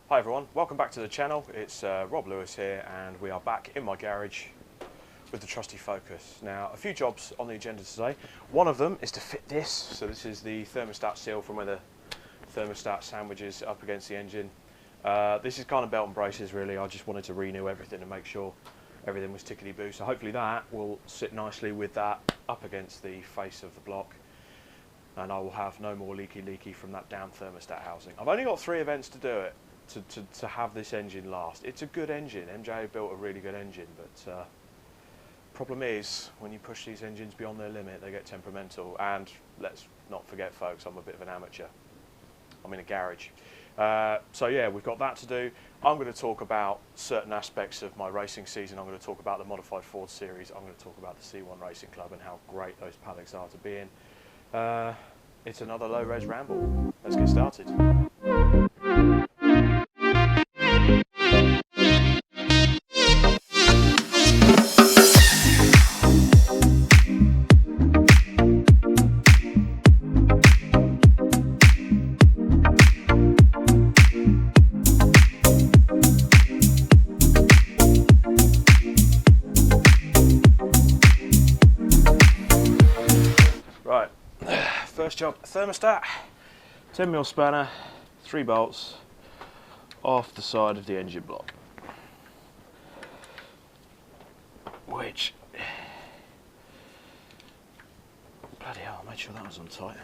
Hi everyone, welcome back to the channel. It's Rob Lewis here and we are back in my garage with the trusty Focus. Now, a few jobs on the agenda today. One of them is to fit this. So this is the thermostat seal from where the thermostat sandwiches up against the engine. This is kind of belt and braces really. I just wanted to renew everything and make sure everything was tickety-boo. So hopefully that will sit nicely with that up against the face of the block. And I will have no more leaky from that damn thermostat housing. I've only got 3 events to do it. To have this engine last. It's a good engine. MJA built a really good engine, but problem is when you push these engines beyond their limit, they get temperamental. And let's not forget, folks, I'm a bit of an amateur. I'm in a garage. So yeah, we've got that to do. I'm going to talk about certain aspects of my racing season. I'm going to talk about the modified Ford series. I'm going to talk about the C1 Racing Club and how great those paddocks are to be in. It's another low-res ramble. Let's get started. Right, first job, thermostat, 10mm spanner, 3 bolts off the side of the engine block, which, bloody hell, I made sure that was on tight.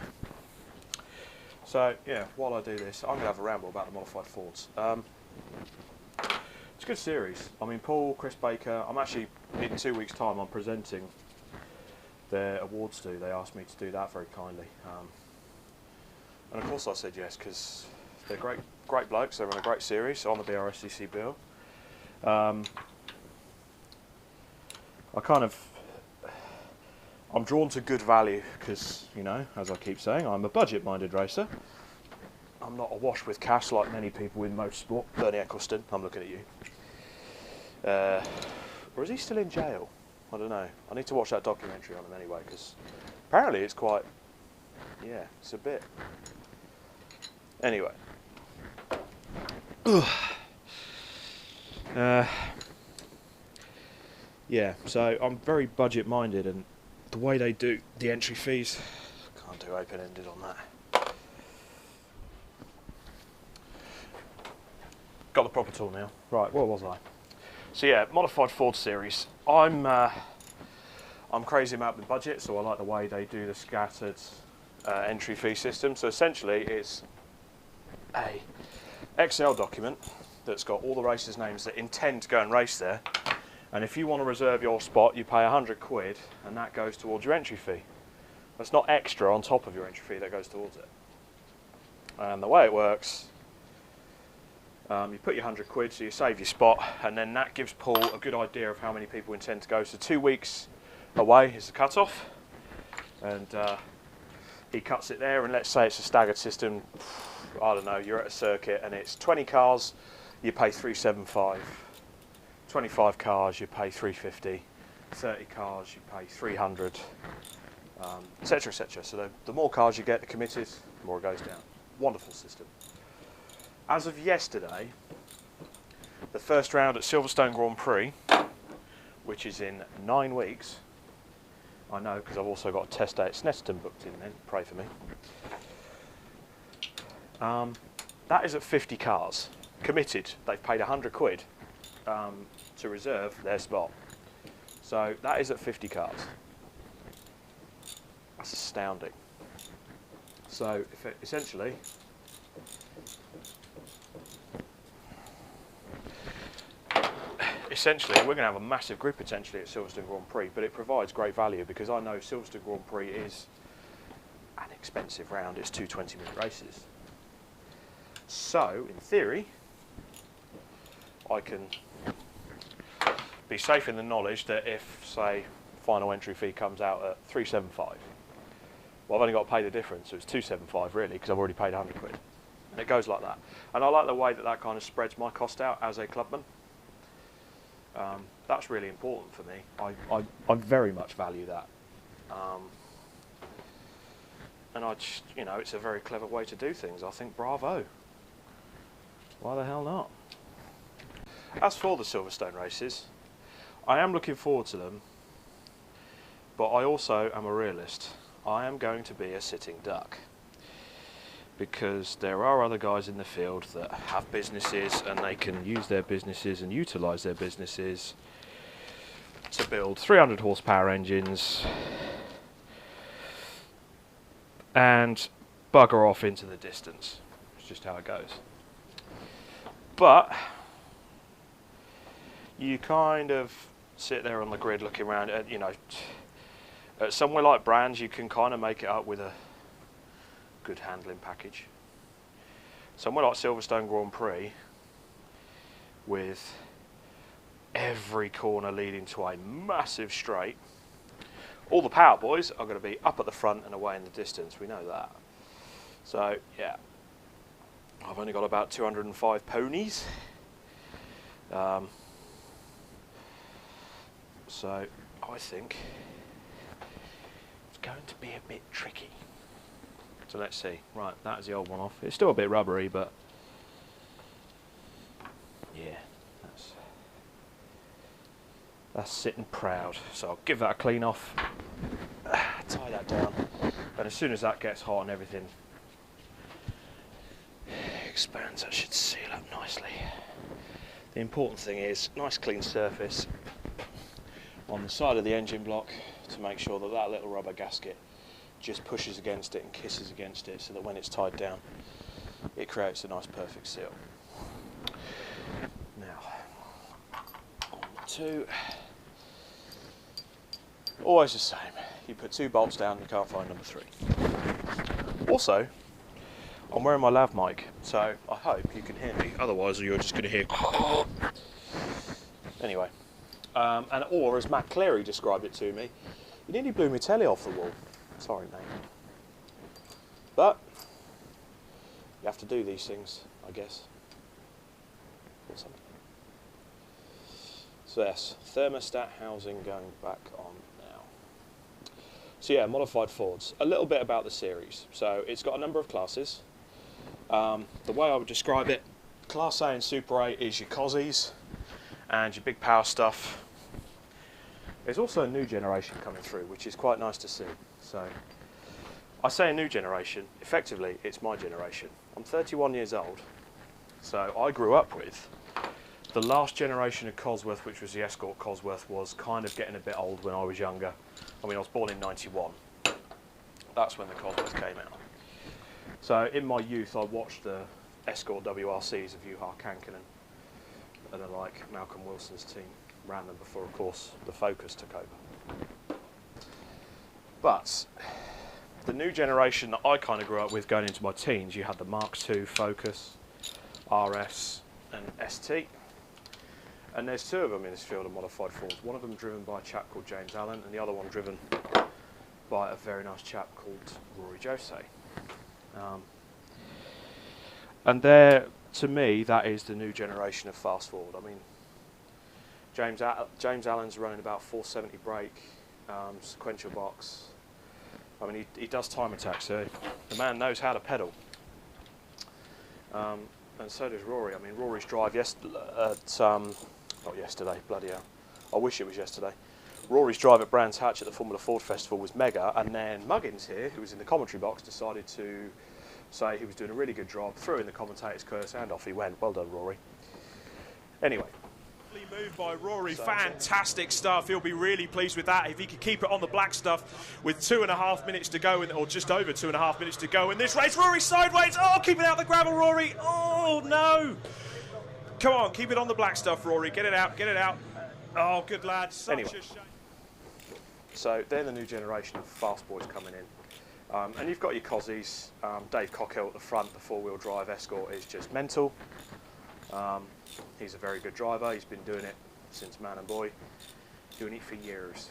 So yeah, while I do this, I'm going to have a ramble about the modified Fords. It's a good series. I mean, Paul, Chris Baker, I'm actually, in 2 weeks' time, I'm presenting their awards do. They asked me to do that very kindly. And of course I said yes, because they're great blokes. They run a great series on the BRSCC bill. I'm drawn to good value because, you know, as I keep saying, I'm a budget-minded racer. I'm not awash with cash like many people in motorsport. Bernie Eccleston, I'm looking at you. Or is he still in jail? I don't know. I need to watch that documentary on him anyway, because apparently it's quite, yeah, it's a bit. Anyway. Yeah, so I'm very budget minded, and the way they do the entry fees, can't do open-ended on that. Got the proper tool now. Right, where was I? So yeah, modified Ford series. I'm crazy about the budget, so I like the way they do the scattered entry fee system. So essentially, it's a Excel document that's got all the racers' names that intend to go and race there. And if you want to reserve your spot, you pay £100, and that goes towards your entry fee. That's not extra on top of your entry fee; that goes towards it. And the way it works. You put your £100, so you save your spot, and then that gives Paul a good idea of how many people intend to go. So 2 weeks away is the cut-off, and he cuts it there, and let's say it's a staggered system. I don't know, you're at a circuit and it's 20 cars, you pay $375. 25 cars, you pay $350. 30 cars, you pay $300, etc., etc. So the more cars you get, the committed, the more it goes down. Wonderful system. As of yesterday, the first round at Silverstone Grand Prix, which is in 9 weeks, I know because I've also got a test day at Snetterton booked in then, pray for me. That is at 50 cars, committed. They've paid £100 to reserve their spot. So that is at 50 cars. That's astounding. So essentially, we're going to have a massive grid potentially at Silverstone Grand Prix, but it provides great value because I know Silverstone Grand Prix is an expensive round. It's 2 20-minute races. So, in theory, I can be safe in the knowledge that if, say, final entry fee comes out at $375, well, I've only got to pay the difference, so it's $275 really, because I've already paid £100. And it goes like that. And I like the way that that kind of spreads my cost out as a clubman. That's really important for me. I very much value that. And I just, you know, it's a very clever way to do things. I think bravo. Why the hell not? As for the Silverstone races, I am looking forward to them, but I also am a realist. I am going to be a sitting duck, because there are other guys in the field that have businesses and they can use their businesses and utilise their businesses to build 300 horsepower engines and bugger off into the distance. It's just how it goes. But you kind of sit there on the grid looking around at, you know, at somewhere like Brands, you can kind of make it up with a good handling package. Somewhere like Silverstone Grand Prix, with every corner leading to a massive straight, all the power boys are going to be up at the front and away in the distance. We know that. So yeah, I've only got about 205 ponies. So I think it's going to be a bit tricky. So let's see. Right, that is the old one off. It's still a bit rubbery, but yeah, that's sitting proud. So I'll give that a clean off, tie that down, and as soon as that gets hot and everything expands, that should seal up nicely. The important thing is nice clean surface on the side of the engine block to make sure that that little rubber gasket just pushes against it and kisses against it, so that when it's tied down it creates a nice perfect seal. Now on the two, always the same, you put 2 bolts down, you can't find number 3. Also, I'm wearing my lav mic, so I hope you can hear me, otherwise you're just going to hear anyway. Or as Matt Cleary described it to me, you nearly blew my telly off the wall. Sorry, mate. But you have to do these things, I guess. Or something. So yes, thermostat housing going back on now. So yeah, modified Fords. A little bit about the series. So it's got a number of classes. The way I would describe it, Class A and Super A is your Cozzies and your big power stuff. There's also a new generation coming through, which is quite nice to see. So I say a new generation, effectively it's my generation. I'm 31 years old, so I grew up with the last generation of Cosworth, which was the Escort Cosworth, was kind of getting a bit old when I was younger. I mean, I was born in 91. That's when the Cosworth came out. So in my youth I watched the Escort WRCs of Juha Kankinen and the like. Malcolm Wilson's team ran them before, of course, the Focus took over. But the new generation that I kind of grew up with going into my teens, you had the Mark II Focus, RS and ST. And there's 2 of them in this field of modified Fords. One of them driven by a chap called James Allen, and the other one driven by a very nice chap called Rory Jose. And there, to me, that is the new generation of fast forward. I mean, James Allen's running about 470 brake, sequential box. I mean, he does time attack, so the man knows how to pedal. And so does Rory. I mean, Rory's drive not yesterday, bloody hell. I wish it was yesterday. Rory's drive at Brands Hatch at the Formula Ford Festival was mega, and then Muggins here, who was in the commentary box, decided to say he was doing a really good job, threw in the commentator's curse, and off he went. Well done, Rory. Anyway. Move by Rory, fantastic stuff. He'll be really pleased with that if he could keep it on the black stuff with 2.5 minutes to go, or just over 2.5 minutes to go in this race. Rory sideways, oh, keep it out the gravel, Rory. Oh no, come on, keep it on the black stuff, Rory. Get it out, get it out. Oh, good lad. Such anyway, a shame. So they're the new generation of fast boys coming in, and you've got your Cozzies. Dave Cockhill at the front, the 4-wheel drive Escort is just mental. He's a very good driver. He's been doing it since man and boy, doing it for years.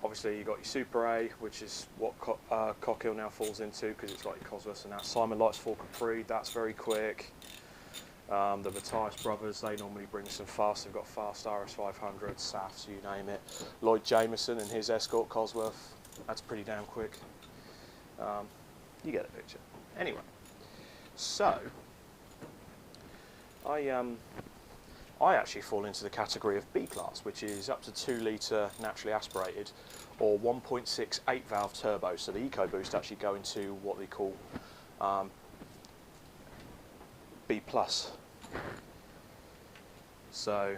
Obviously you've got your Super A, which is what Cockhill now falls into, because it's like your Cosworth and that. Simon likes Ford Capri, that's very quick. The Matthias brothers, they normally bring some fast. They've got fast RS500, SAFs, you name it. Lloyd Jameson and his Escort Cosworth, that's pretty damn quick. You get the picture. Anyway. So, I actually fall into the category of B class, which is up to 2 litre naturally aspirated or 1.6 8-valve turbo. So the EcoBoost actually go into what they call B plus. So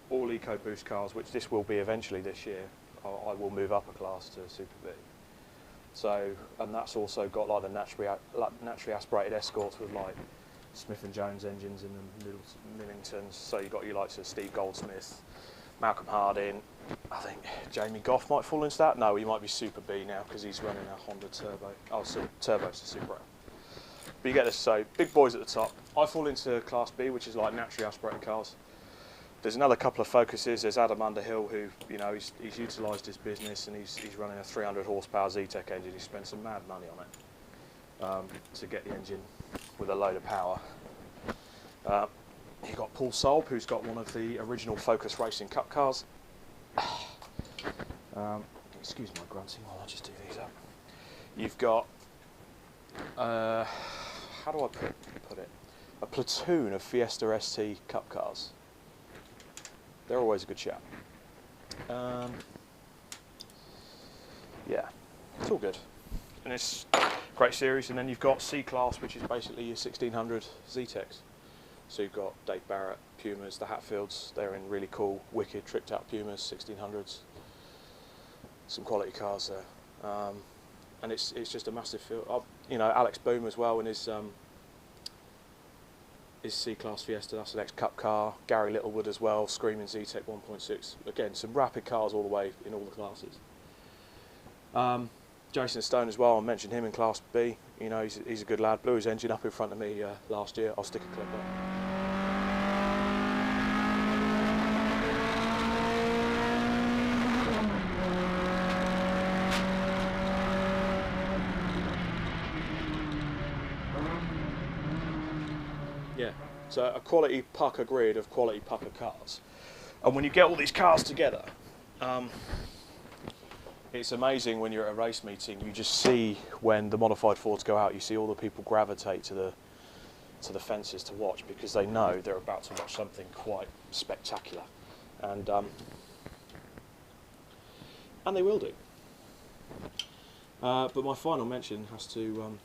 all EcoBoost cars, which this will be eventually this year, I will move up a class to Super B. So, and that's also got like the naturally aspirated escorts with like Smith & Jones engines in the Millingtons. So you've got your likes of Steve Goldsmith, Malcolm Harding. I think Jamie Goff might fall into that. No, he might be Super B now because he's running a Honda Turbo. Oh, so Turbo's the Super A. But you get this, so big boys at the top. I fall into Class B, which is like naturally aspirated cars. There's another couple of focuses. There's Adam Underhill, who, you know, he's utilised his business and he's running a 300 horsepower Zetec engine. He spent some mad money on it to get the engine with a load of power. You've got Paul Solb, who's got one of the original Focus Racing Cup cars. Excuse my grunting while I just do these up. You've got, how do I put it? A platoon of Fiesta ST Cup cars. They're always a good shout. Yeah, it's all good. And it's a great series. And then you've got C-Class, which is basically your 1600 Zetecs. So you've got Dave Barrett, Pumas, the Hatfields. They're in really cool, wicked, tricked out Pumas, 1600s. Some quality cars there. And it's just a massive field. You know, Alex Boom as well in his C-Class Fiesta, that's the next Cup car. Gary Littlewood as well, Screaming Zetec 1.6. Again, some rapid cars all the way in all the classes. Jason Stone as well, I mentioned him in Class B. You know, he's a good lad. Blew his engine up in front of me last year. I'll stick a clip up. Yeah, so a quality pucker grid of quality pucker cars. And when you get all these cars together, it's amazing when you're at a race meeting, you just see when the modified Fords go out, you see all the people gravitate to the fences to watch because they know they're about to watch something quite spectacular. And they will do. But my final mention has to,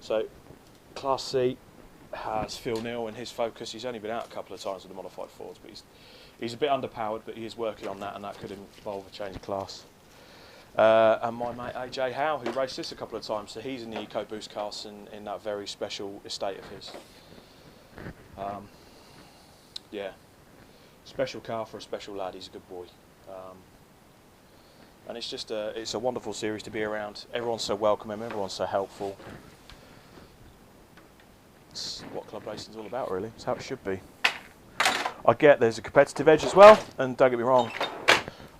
so Class C has Phil Neal in his Focus. He's only been out a couple of times with the modified Fords, but he's a bit underpowered, but he is working on that, and that could involve a change of class. And my mate AJ Howe, who raced this a couple of times, so he's in the EcoBoost class in that very special estate of his. Yeah, special car for a special lad. He's a good boy, and it's just it's a wonderful series to be around. Everyone's so welcoming, everyone's so helpful. It's what club racing's all about, really. It's how it should be. I get there's a competitive edge as well, and don't get me wrong,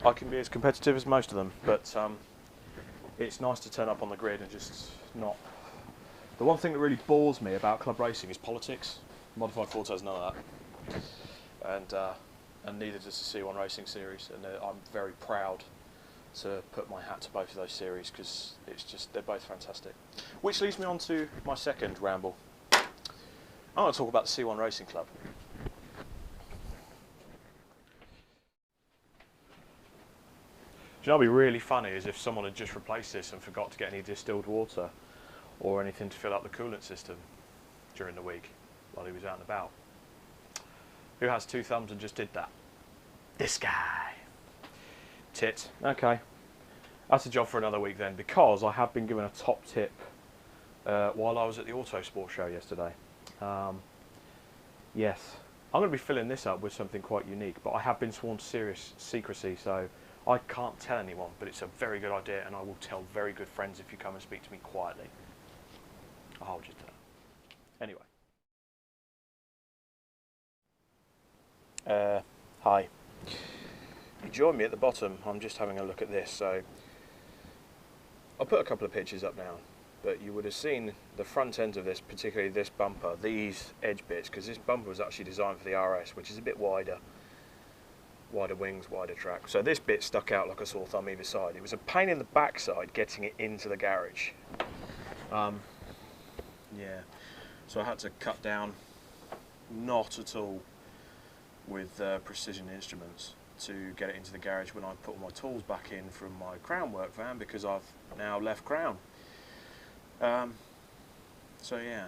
I can be as competitive as most of them, but it's nice to turn up on the grid and just not. The one thing that really bores me about club racing is politics. Modified Fords has none of that, and neither does the C1 Racing Series, and I'm very proud to put my hat to both of those series because it's just they're both fantastic. Which leads me on to my second ramble. I want to talk about the C1 Racing Club. Do you know what would be really funny is if someone had just replaced this and forgot to get any distilled water or anything to fill up the coolant system during the week while he was out and about. Who has two thumbs and just did that? This guy. Tit. Okay. That's a job for another week then, because I have been given a top tip while I was at the Autosport show yesterday. Yes, I'm going to be filling this up with something quite unique, but I have been sworn to serious secrecy, so I can't tell anyone, but it's a very good idea, and I will tell very good friends if you come and speak to me quietly. I'll hold you to that. Anyway. Hi. You join me at the bottom. I'm just having a look at this, so I'll put a couple of pictures up now, but you would have seen the front end of this, particularly this bumper, these edge bits, because this bumper was actually designed for the RS, which is a bit wider. Wider wings, wider track. So this bit stuck out like a sore thumb either side. It was a pain in the backside getting it into the garage. Yeah, so I had to cut down, not at all with precision instruments, to get it into the garage when I put all my tools back in from my crown work van, because I've now left crown. So yeah.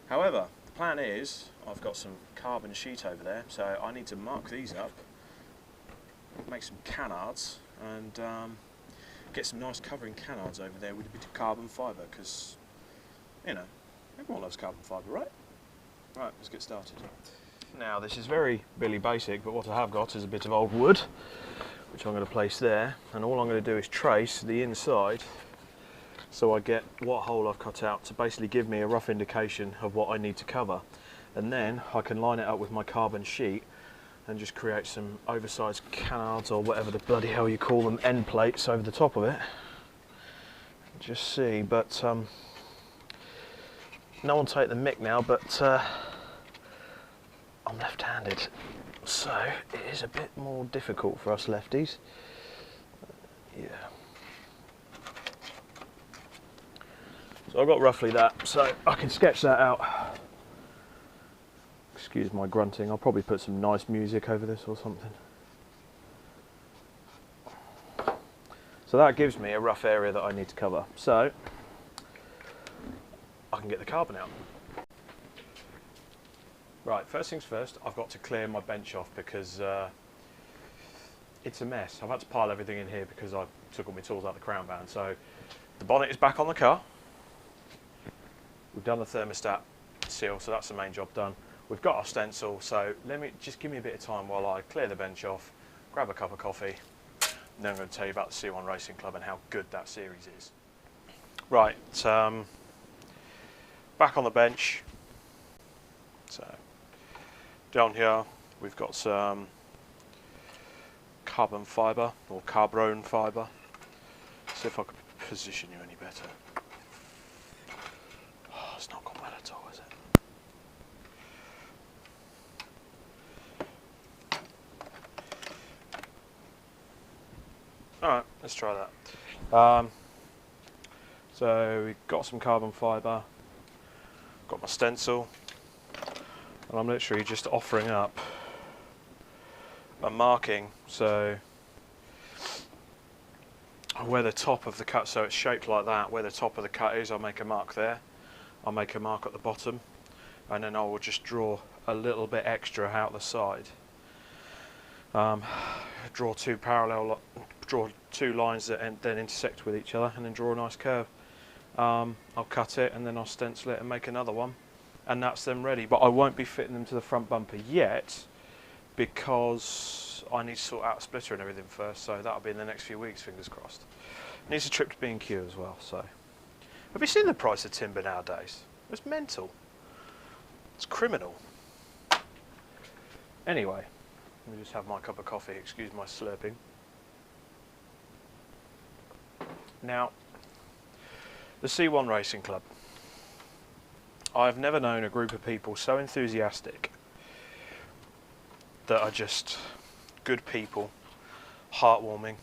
However, the plan is, I've got some carbon sheet over there, so I need to mark these up, make some canards, and get some nice covering canards over there with a bit of carbon fibre, because, you know, everyone loves carbon fibre, right? Right, let's get started. Now, this is very Billy Basic, but what I have got is a bit of old wood, which I'm going to place there, and all I'm going to do is trace the inside so I get what hole I've cut out to basically give me a rough indication of what I need to cover. And then I can line it up with my carbon sheet and just create some oversized canards, or whatever the bloody hell you call them, end plates over the top of it. Just see, but no one take the mick now, but I'm left-handed, so it is a bit more difficult for us lefties. Yeah. So I've got roughly that, so I can sketch that out. Excuse my grunting, I'll probably put some nice music over this or something. So that gives me a rough area that I need to cover. So I can get the carbon out. Right, first things first, I've got to clear my bench off, because it's a mess. I've had to pile everything in here because I took all my tools out of the crown van. So the bonnet is back on the car. We've done the thermostat seal, so that's the main job done. We've got our stencil, so just give me a bit of time while I clear the bench off, grab a cup of coffee, and then I'm going to tell you about the C1 Racing Club and how good that series is. Right, back on the bench. So down here we've got some carbon fibre, or carbon fibre. See if I can position you any better. Oh, it's not gone well at all, is it? Alright, let's try that. So we've got some carbon fibre, got my stencil, and I'm literally just offering up a marking, so where the top of the cut, so it's shaped like that, where the top of the cut is, I'll make a mark there, I'll make a mark at the bottom, and then I will just draw a little bit extra out the side. Draw two lines that then intersect with each other, and then draw a nice curve. I'll cut it, and then I'll stencil it and make another one, and that's them ready. But I won't be fitting them to the front bumper yet, because I need to sort out a splitter and everything first, so that'll be in the next few weeks, fingers crossed. Needs a trip to B&Q as well. So, have you seen the price of timber nowadays? It's mental. It's criminal. Anyway, let me just have my cup of coffee, excuse my slurping. Now, the C1 Racing Club. I've never known a group of people so enthusiastic, that are just good people, heartwarming.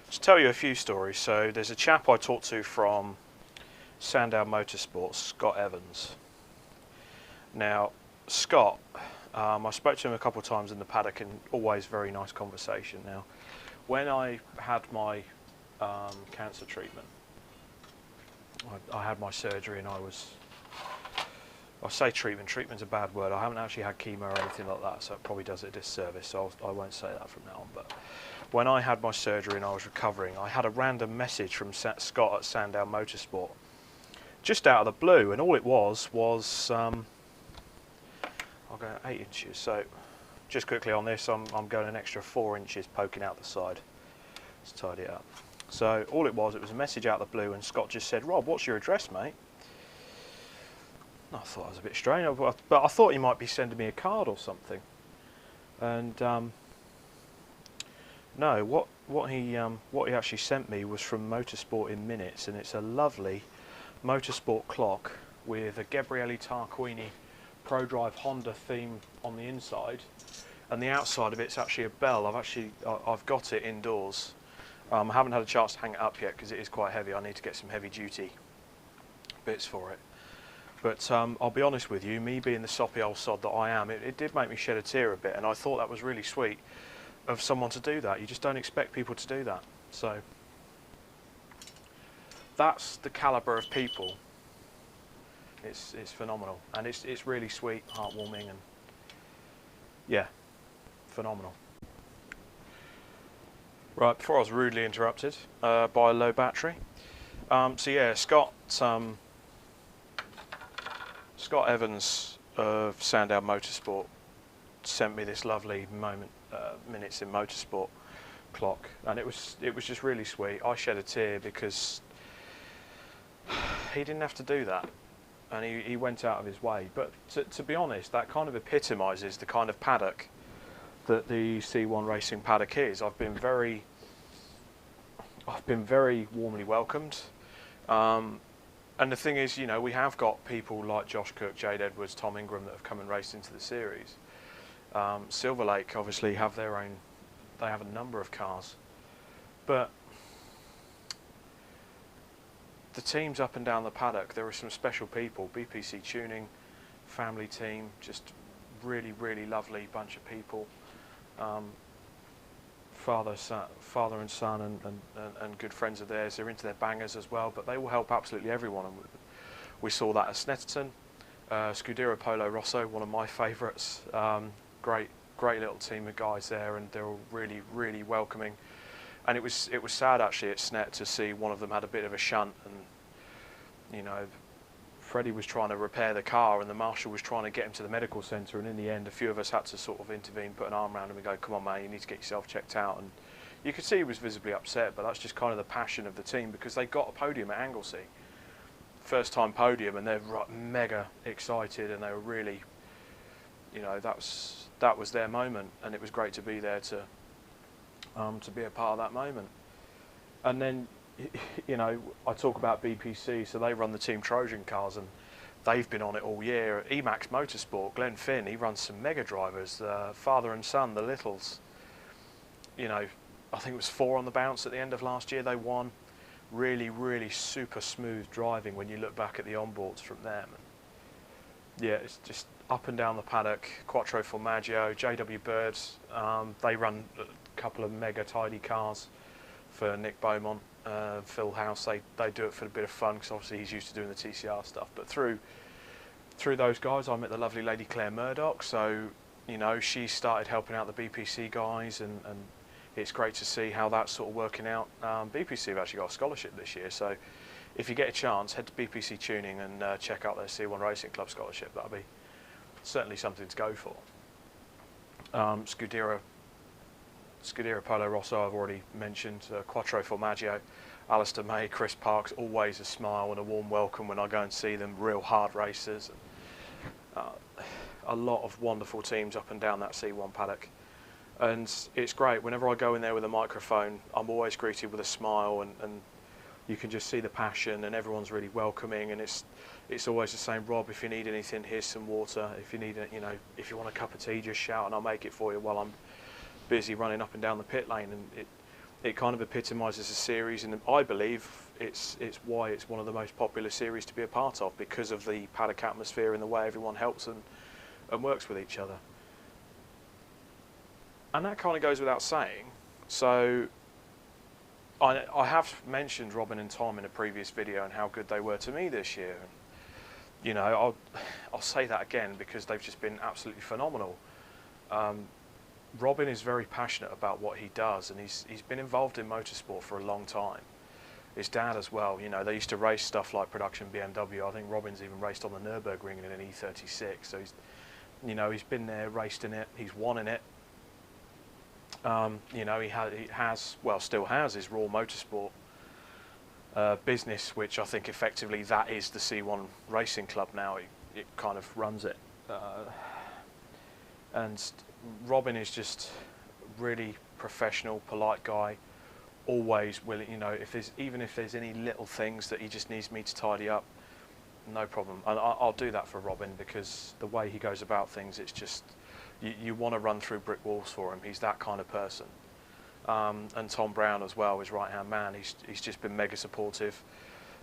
Just tell you a few stories. So there's a chap I talked to from Sandow Motorsport, Scott Evans. Now, Scott, I spoke to him a couple of times in the paddock, and always very nice conversation. Now, when I had my cancer treatment, I had my surgery, and I say treatment's a bad word. I haven't actually had chemo or anything like that, so it probably does it a disservice, so I won't say that from now on. But when I had my surgery and I was recovering, I had a random message from Scott at Sandow Motorsport, just out of the blue, and all it was I'll go 8 inches. So just quickly on this, I'm going an extra 4 inches poking out the side. Let's tidy it up. So all it was a message out of the blue, and Scott just said, "Rob, what's your address, mate?" I thought it was a bit strange, but I thought he might be sending me a card or something. And no, what he actually sent me was from Motorsport in Minutes, and it's a lovely motorsport clock with a Gabriele Tarquini Pro Drive Honda theme on the inside, and the outside of it's actually a bell. I've got it indoors. I haven't had a chance to hang it up yet because it is quite heavy. I need to get some heavy duty bits for it. But I'll be honest with you, me being the soppy old sod that I am, it did make me shed a tear a bit, and I thought that was really sweet of someone to do that. You just don't expect people to do that. So that's the calibre of people. It's phenomenal, and it's really sweet, heartwarming, and yeah, phenomenal. Right, before I was rudely interrupted by a low battery. So yeah, Scott Evans of Sandown Motorsport sent me this lovely minutes in motorsport clock, and it was just really sweet. I shed a tear because he didn't have to do that, and he went out of his way. But to be honest, that kind of epitomises the kind of paddock that the C1 Racing paddock is. I've been very warmly welcomed. And the thing is, you know, we have got people like Josh Cook, Jade Edwards, Tom Ingram that have come and raced into the series. Silverlake obviously have their own, they have a number of cars. But the teams up and down the paddock, there are some special people. BPC Tuning, family team, just really, really lovely bunch of people. Father and son and good friends of theirs. They're into their bangers as well, but they will help absolutely everyone. And we saw that at Snetterton. Scudero Polo Rosso, one of my favourites. Great little team of guys there, and they're all really, really welcoming. And it was sad actually at Snet to see one of them had a bit of a shunt, and you know, Freddie was trying to repair the car, and the marshal was trying to get him to the medical centre, and in the end a few of us had to sort of intervene, put an arm around him and go, come on man, you need to get yourself checked out. And you could see he was visibly upset, but that's just kind of the passion of the team, because they got a podium at Anglesey, first time podium, and they're mega excited, and they were really, you know, that was their moment, and it was great to be there to be a part of that moment. And then, you know, I talk about BPC, so they run the Team Trojan cars, and they've been on it all year. Emax Motorsport, Glenn Finn, he runs some mega drivers, father and son, the Littles. You know, I think it was 4 on the bounce at the end of last year they won. Really, really super smooth driving when you look back at the onboards from them. And yeah, it's just up and down the paddock. Quattro Formaggio, JW Birds, they run a couple of mega tidy cars for Nick Beaumont. Phil House, they do it for a bit of fun, because obviously he's used to doing the TCR stuff. But through those guys, I met the lovely lady Claire Murdoch. So, you know, she started helping out the BPC guys, and it's great to see how that's sort of working out. BPC have actually got a scholarship this year, so if you get a chance, head to BPC Tuning and check out their C1 Racing Club scholarship. That'll be certainly something to go for. Scudero Polo Rosso I've already mentioned, Quattro Formaggio, Alistair May, Chris Parks, always a smile and a warm welcome when I go and see them, real hard racers. A lot of wonderful teams up and down that C1 paddock. And it's great, whenever I go in there with a microphone, I'm always greeted with a smile, and you can just see the passion, and everyone's really welcoming, and it's always the same. Rob, if you need anything, here's some water. If you need, you know, if you want a cup of tea, just shout and I'll make it for you while I'm busy running up and down the pit lane. And it kind of epitomises a series, and I believe it's why it's one of the most popular series to be a part of, because of the paddock atmosphere and the way everyone helps and works with each other. And that kind of goes without saying. So I have mentioned Robin and Tom in a previous video and how good they were to me this year. And, you know, I'll say that again because they've just been absolutely phenomenal. Robin is very passionate about what he does, and he's been involved in motorsport for a long time. His dad as well, you know, they used to race stuff like production BMW. I think Robin's even raced on the Nürburgring in an E36. So he's, you know, he's been there, raced in it, he's won in it. You know, he has, well, still has his Raw Motorsport business, which I think effectively that is the C1 Racing Club now. It kind of runs it. And Robin is just really professional, polite guy, always willing, you know, even if there's any little things that he just needs me to tidy up, no problem. And I'll do that for Robin, because the way he goes about things, it's just, you want to run through brick walls for him. He's that kind of person. And Tom Brown as well, his right-hand man, he's just been mega supportive.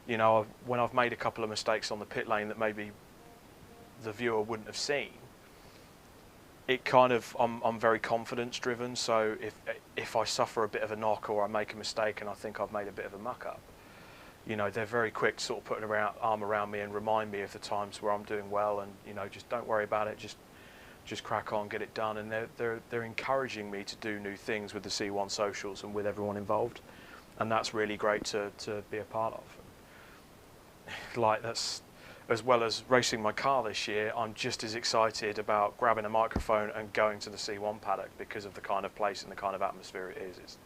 You know, when I've made a couple of mistakes on the pit lane that maybe the viewer wouldn't have seen, it kind of, I'm very confidence driven, so if I suffer a bit of a knock or I make a mistake and I think I've made a bit of a muck up, you know, they're very quick to sort of put an arm around me and remind me of the times where I'm doing well, and, you know, just don't worry about it, just crack on, get it done. And they're encouraging me to do new things with the C1 socials and with everyone involved, and that's really great to be a part of. Like, that's, as well as racing my car this year, I'm just as excited about grabbing a microphone and going to the C1 paddock because of the kind of place and the kind of atmosphere it is.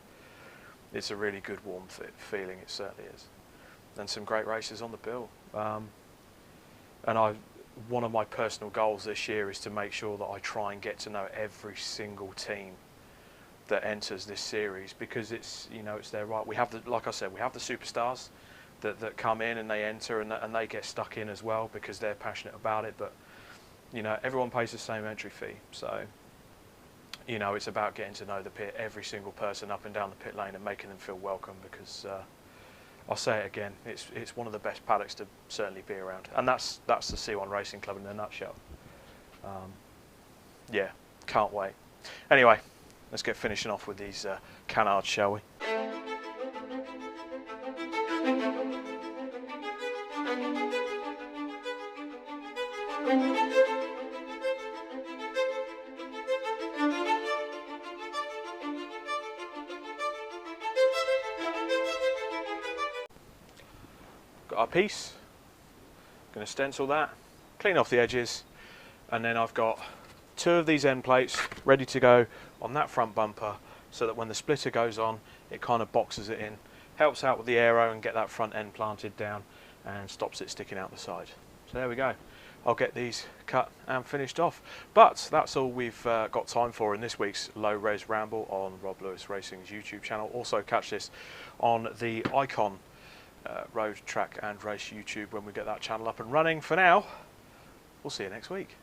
It's a really good warm feeling, it certainly is. And some great races on the bill. And one of my personal goals this year is to make sure that I try and get to know every single team that enters this series, because it's, you know, it's their right. We have the, like I said, we have the superstars that come in and they enter and they get stuck in as well because they're passionate about it. But, you know, everyone pays the same entry fee. So, you know, it's about getting to know the pit, every single person up and down the pit lane, and making them feel welcome, because I'll say it again, it's one of the best paddocks to certainly be around. And that's the C1 Racing Club in a nutshell. Yeah, can't wait. Anyway, let's get finishing off with these canards, shall we? Got our piece, going to stencil that, clean off the edges, and then I've got 2 of these end plates ready to go on that front bumper, so that when the splitter goes on, it kind of boxes it in, helps out with the aero and get that front end planted down, and stops it sticking out the side. So there we go. I'll get these cut and finished off. But that's all we've got time for in this week's Low Res Ramble on Rob Lewis Racing's YouTube channel. Also catch this on the Icon Road, Track and Race YouTube when we get that channel up and running. For now, we'll see you next week.